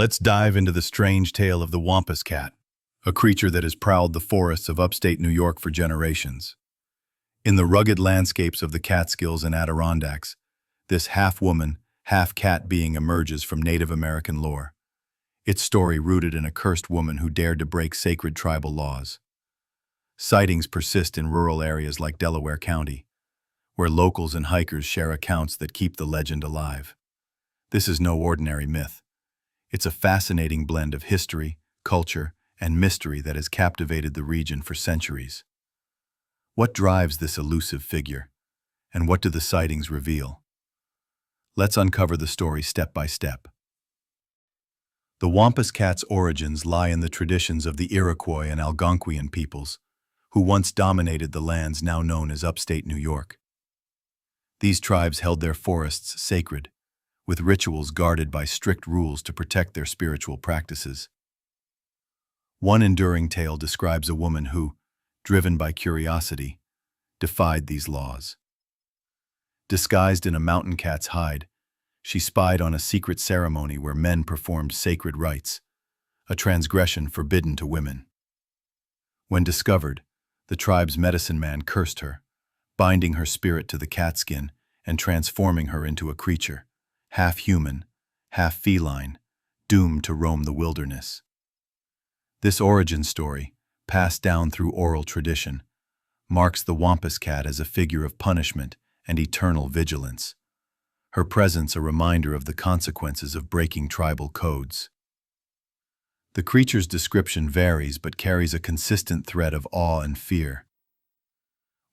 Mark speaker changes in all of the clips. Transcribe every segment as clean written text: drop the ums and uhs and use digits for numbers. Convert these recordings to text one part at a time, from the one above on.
Speaker 1: Let's dive into the strange tale of the Wampus Cat, a creature that has prowled the forests of upstate New York for generations. In the rugged landscapes of the Catskills and Adirondacks, this half-woman, half-cat being emerges from Native American lore, its story rooted in a cursed woman who dared to break sacred tribal laws. Sightings persist in rural areas like Delaware County, where locals and hikers share accounts that keep the legend alive. This is no ordinary myth. It's a fascinating blend of history, culture, and mystery that has captivated the region for centuries. What drives this elusive figure, and what do the sightings reveal? Let's uncover the story step by step. The Wampus Cat's origins lie in the traditions of the Iroquois and Algonquian peoples, who once dominated the lands now known as upstate New York. These tribes held their forests sacred, with rituals guarded by strict rules to protect their spiritual practices. One enduring tale describes a woman who, driven by curiosity, defied these laws. Disguised in a mountain cat's hide, she spied on a secret ceremony where men performed sacred rites, a transgression forbidden to women. When discovered, the tribe's medicine man cursed her, binding her spirit to the cat skin and transforming her into a creature, half human, half feline, doomed to roam the wilderness. This origin story, passed down through oral tradition, marks the Wampus Cat as a figure of punishment and eternal vigilance, her presence a reminder of the consequences of breaking tribal codes. The creature's description varies but carries a consistent thread of awe and fear.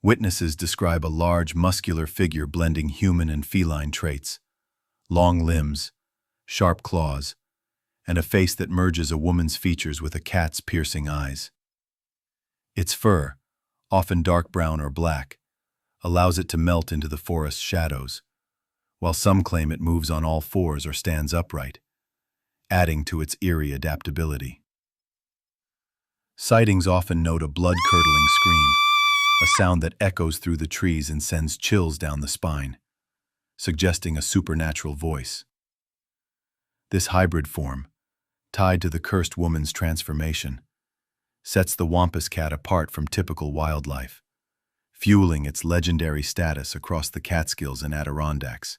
Speaker 1: Witnesses describe a large, muscular figure blending human and feline traits, long limbs, sharp claws, and a face that merges a woman's features with a cat's piercing eyes. Its fur, often dark brown or black, allows it to melt into the forest shadows, while some claim it moves on all fours or stands upright, adding to its eerie adaptability. Sightings often note a blood-curdling scream, a sound that echoes through the trees and sends chills down the spine, suggesting a supernatural voice. This hybrid form, tied to the cursed woman's transformation, sets the Wampus Cat apart from typical wildlife, fueling its legendary status across the Catskills and Adirondacks.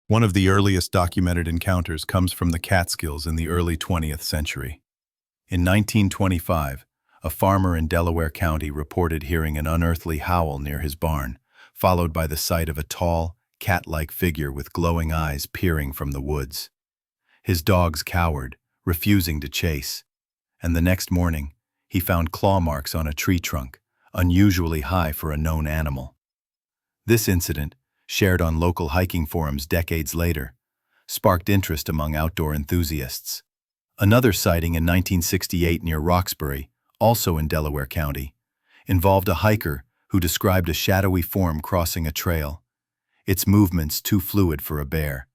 Speaker 1: One of the earliest documented encounters comes from the Catskills in the early 20th century. In 1925, a farmer in Delaware County reported hearing an unearthly howl near his barn, followed by the sight of a tall, cat-like figure with glowing eyes peering from the woods. His dogs cowered, refusing to chase, and the next morning, he found claw marks on a tree trunk, unusually high for a known animal. This incident, shared on local hiking forums decades later, sparked interest among outdoor enthusiasts. Another sighting in 1968 near Roxbury, also in Delaware County, involved a hiker who described a shadowy form crossing a trail, its movements too fluid for a bear,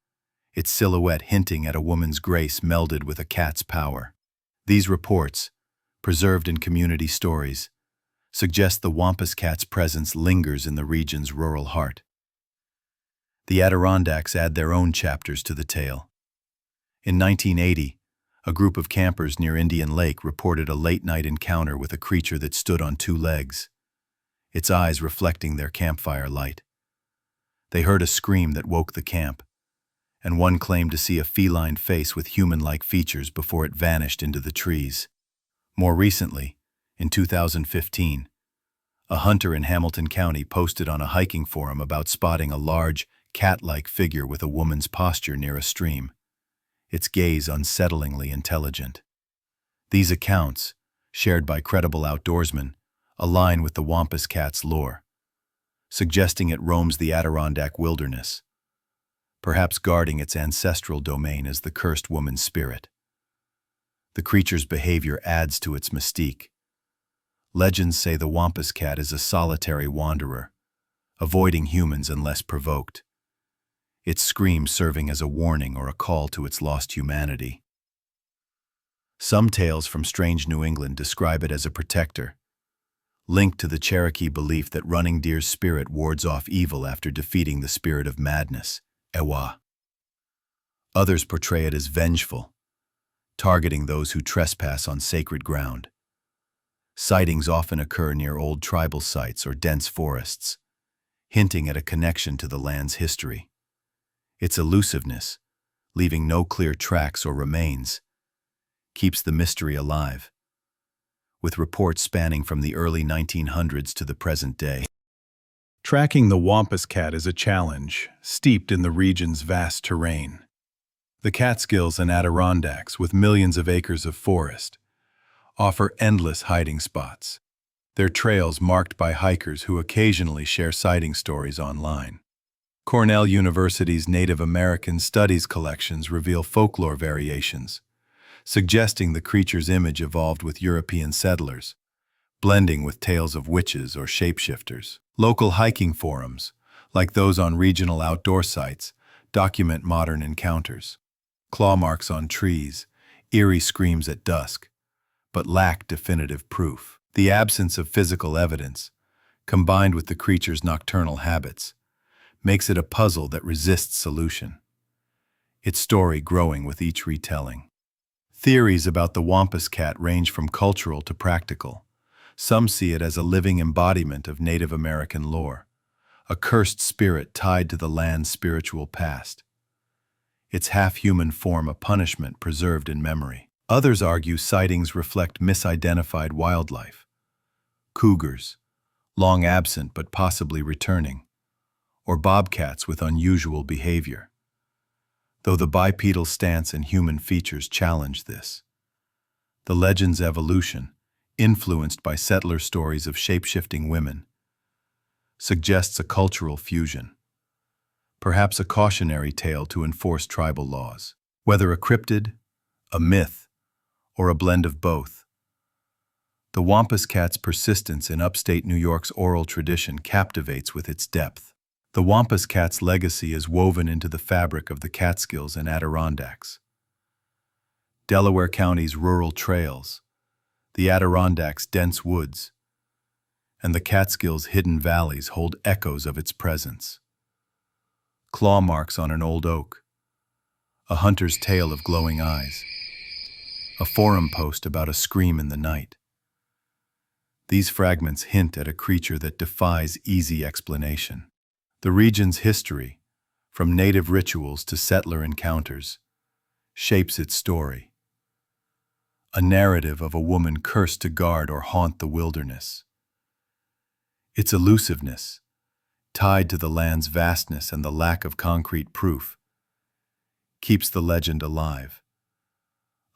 Speaker 1: its silhouette hinting at a woman's grace melded with a cat's power. These reports, preserved in community stories, suggest the Wampus Cat's presence lingers in the region's rural heart. The Adirondacks add their own chapters to the tale. In 1980, a group of campers near Indian Lake reported a late-night encounter with a creature that stood on two legs, its eyes reflecting their campfire light. They heard a scream that woke the camp, and one claimed to see a feline face with human-like features before it vanished into the trees. More recently, in 2015, a hunter in Hamilton County posted on a hiking forum about spotting a large, cat-like figure with a woman's posture near a stream, its gaze unsettlingly intelligent. These accounts, shared by credible outdoorsmen, align with the Wampus Cat's lore, suggesting it roams the Adirondack wilderness, perhaps guarding its ancestral domain as the cursed woman's spirit. The creature's behavior adds to its mystique. Legends say the Wampus Cat is a solitary wanderer, avoiding humans unless provoked, its scream serving as a warning or a call to its lost humanity. Some tales from strange New England describe it as a protector, linked to the Cherokee belief that Running Deer's spirit wards off evil after defeating the spirit of madness, Ewa. Others portray it as vengeful, targeting those who trespass on sacred ground. Sightings often occur near old tribal sites or dense forests, hinting at a connection to the land's history. Its elusiveness, leaving no clear tracks or remains, keeps the mystery alive, with reports spanning from the early 1900s to the present day.
Speaker 2: Tracking the Wampus Cat is a challenge, steeped in the region's vast terrain. The Catskills and Adirondacks, with millions of acres of forest, offer endless hiding spots, their trails marked by hikers who occasionally share sighting stories online. Cornell University's Native American Studies collections reveal folklore variations, suggesting the creature's image evolved with European settlers, blending with tales of witches or shapeshifters. Local hiking forums, like those on regional outdoor sites, document modern encounters. Claw marks on trees, eerie screams at dusk, but lack definitive proof. The absence of physical evidence, combined with the creature's nocturnal habits, makes it a puzzle that resists solution, its story growing with each retelling. Theories about the Wampus Cat range from cultural to practical. Some see it as a living embodiment of Native American lore, a cursed spirit tied to the land's spiritual past, its half-human form a punishment preserved in memory. Others argue sightings reflect misidentified wildlife, cougars, long absent but possibly returning, or bobcats with unusual behavior, though the bipedal stance and human features challenge this. The legend's evolution, influenced by settler stories of shape-shifting women, suggests a cultural fusion, perhaps a cautionary tale to enforce tribal laws. Whether a cryptid, a myth, or a blend of both, the Wampus Cat's persistence in upstate New York's oral tradition captivates with its depth. The Wampus Cat's legacy is woven into the fabric of the Catskills and Adirondacks. Delaware County's rural trails, the Adirondacks' dense woods, and the Catskills' hidden valleys hold echoes of its presence. Claw marks on an old oak, a hunter's tale of glowing eyes, a forum post about a scream in the night. These fragments hint at a creature that defies easy explanation. The region's history, from native rituals to settler encounters, shapes its story. A narrative of a woman cursed to guard or haunt the wilderness. Its elusiveness, tied to the land's vastness and the lack of concrete proof, keeps the legend alive,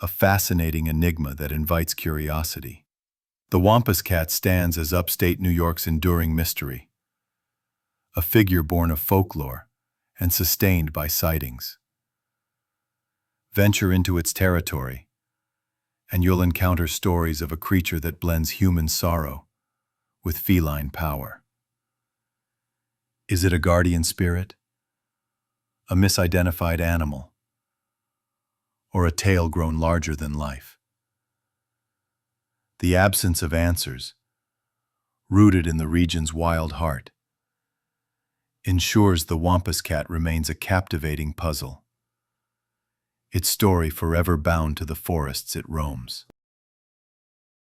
Speaker 2: a fascinating enigma that invites curiosity. The Wampus Cat stands as upstate New York's enduring mystery, a figure born of folklore and sustained by sightings. Venture into its territory, and you'll encounter stories of a creature that blends human sorrow with feline power. Is it a guardian spirit, a misidentified animal, or a tale grown larger than life? The absence of answers, rooted in the region's wild heart, ensures the Wampus Cat remains a captivating puzzle, its story forever bound to the forests it roams.